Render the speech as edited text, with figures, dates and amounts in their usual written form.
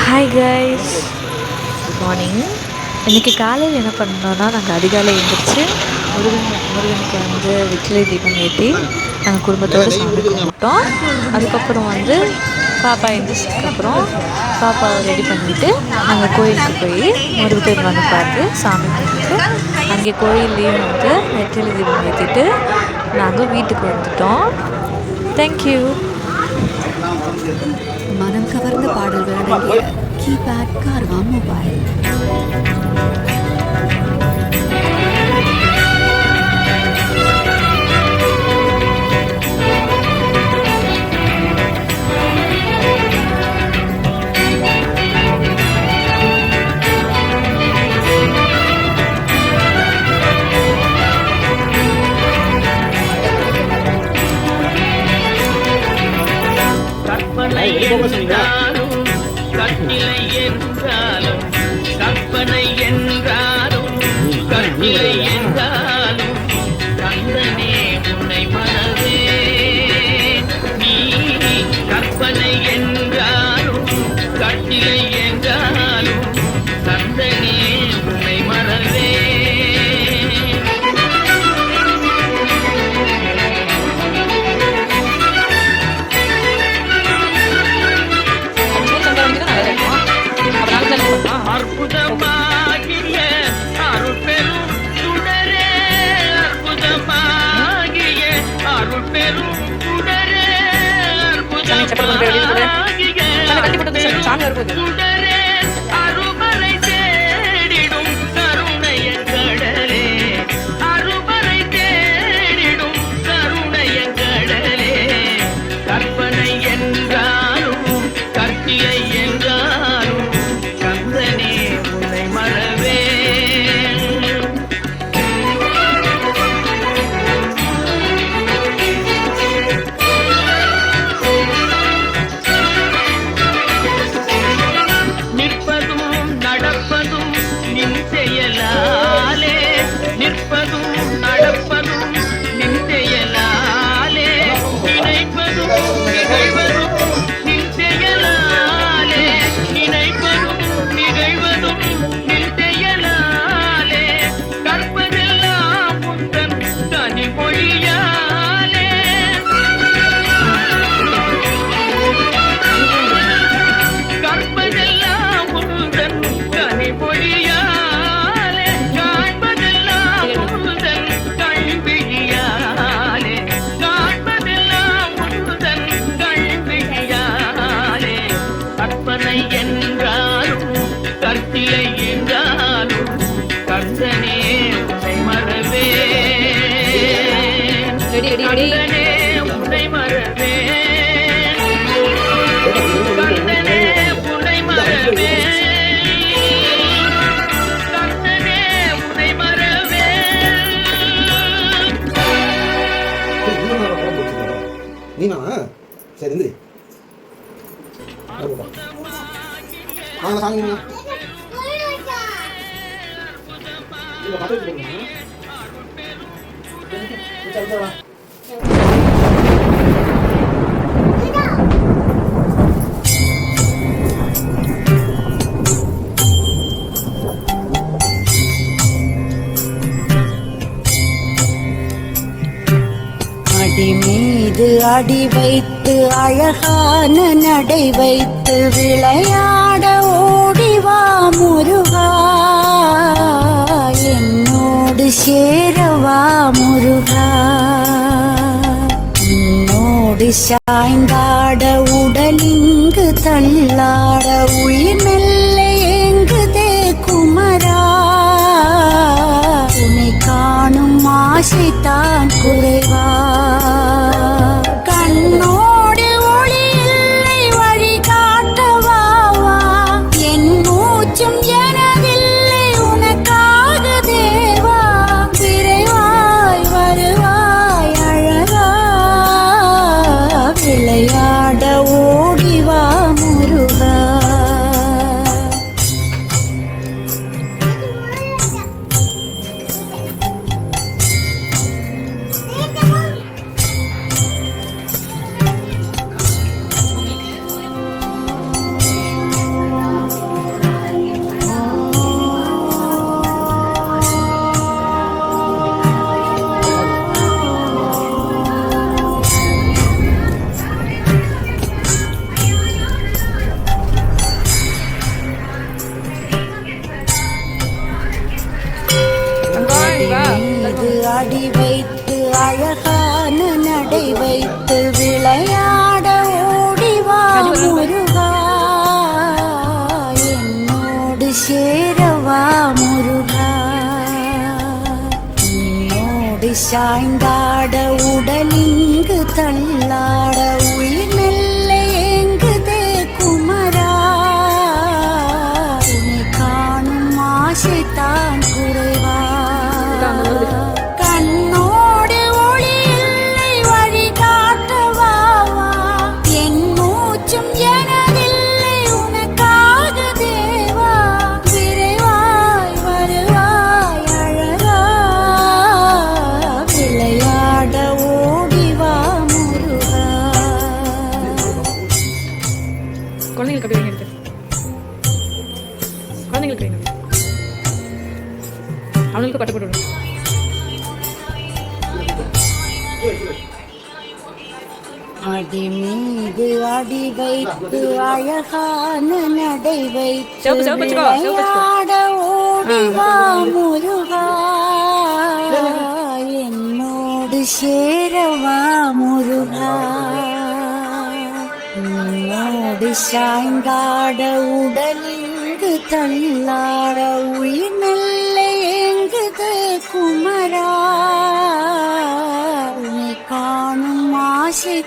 Hi guys, good morning. இன்றைக்கி காலையில் என்ன பண்ணோன்னா, நாங்கள் அதிகாலை எழுந்திரிச்சு முருகனுக்கு வந்து வெற்றிலை தீபம் ஏற்றி நாங்கள் குடும்பத்தோடு சாமி கும்பிட்டோம். அதுக்கப்புறம் வந்து பாப்பா எழுந்திரிச்சதுக்கப்புறம் பாப்பாவை ரெடி பண்ணிவிட்டு நாங்கள் கோயிலுக்கு போய் முருகப்பெருமானை பார்த்து சாமி கும்பிட்டு அங்கே கோயில்லையும் வந்து வெற்றிலை தீபம் ஏற்றிட்டு நாங்கள் வீட்டுக்கு வந்துட்டோம். தேங்க்யூ. மனம் கவர்ந்த பாடல்கள் அடங்கிய கீபேட் கார்வா மொபைல். கட்டிலை என்றாலும் கற்பனை என்றாலும் கட்டிலை என்றாலும் கந்தனே உன்னை மறவே. நீ கற்பனை என்றாலும் கட்டிலை என்றாலும் கந்தனே உன்னை மறவே. அற்புதமாகிய அருட்பெரும் சுடரே, அற்புதமாகிய அருட்பெரும் சுடரே, அற்புதமாகிய சுடரே, அருமறை தேடிடும் கருணைய கடலே, அருமறை தேடிடும் கருணைய கடலே. கற்பனை என்றாலும் கட்டிலை என்றாலும் கந்தனே உன்னை மறவே. நிற்பதும் நடப்பதும் நின் செயலாலே, நிற்பதும் நடப்பதும் நின் செயலாலே, நினைப்பதும் நிகழ்வதும் நின் செயலாலே, நினைப்பதும் நிகழ்வதும் நின் செயலாலே. கற்பதெல்லாம் உந்தன் தனி மொழியாலே, கற்பதெல்லாம் உந்தன் தனி மொழியாலே, காண்பதெல்லாம் உந்தன் கண்விழியாலே, காண்பதெல்லாம் உந்தன் கண்விழியாலே. கற்பனை என்றாலும் கற்பிலை என்றாலும் கந்தனே உன்னை மறவே. கந்தனே உன்னை மறவே. கந்தனே உன்னை மறவே. கந்தனே உன்னை மறவே. நீனா சரி எந்திரி வாங்க சாமி அடி மீது அடி வைத்து அழகான நடை வைத்து விளையாட ஓடிவா முருகா, என்னோடு சேரவா முருகா. உன்னோடு சாய்ந்தாட உடலிங்கு தள்ளாட உயிர் மெல்ல ஏங்குதே குமரா. உன்னை காணும் ஆசைத்தான் குறைவா. கண்ணோடு ஒளி இல்லை வழி காட்டவாவா. என் மூச்சும் எனதில்லை உனக்காக தேவா. விரைவாய் வருவாய் அழகா, விளையாட ஓடிவா முருகா. அடி வைத்து அழகான நடை வைத்து விளையாட ஓடிவா முருகா என்னோடு சேரவா முருகா என்னோடு சாய்ந்தாட உடலிங்கு தள்ளாட உயிர் மெல்ல ஏங்குதே குமரா உன்னை காணும் ஆசைத்தான் குறைவா கண்ணோடு ஒளி இல்லை வழி காட்டவாவா என் மூச்சும் எனதில்லை உனக்காக தேவா விரைவாய் வருவாய் அழகா விளையாட ஓடிவா முருகா. குழந்தைங்களுக்கு அப்படி வைங்க குழந்தைங்களுக்கு வைங்க அவங்களுக்கு பட்டு போட்டு விடுங்க. அடி மீது அடி வைத்து அழகான நடை வைத்து சிவப்பு வச்சுக்கோ, சிவப்பு வச்சுக்கோ. விளையாட ஓடிவா முருகா என்னோடு சேரவா முருகா என்னோடு சாய்ந்தாட உடலிங்கு தள்ளாட உயிர் மெல்ல ஏங்குது குமரா உன்னை காணும் ஆசை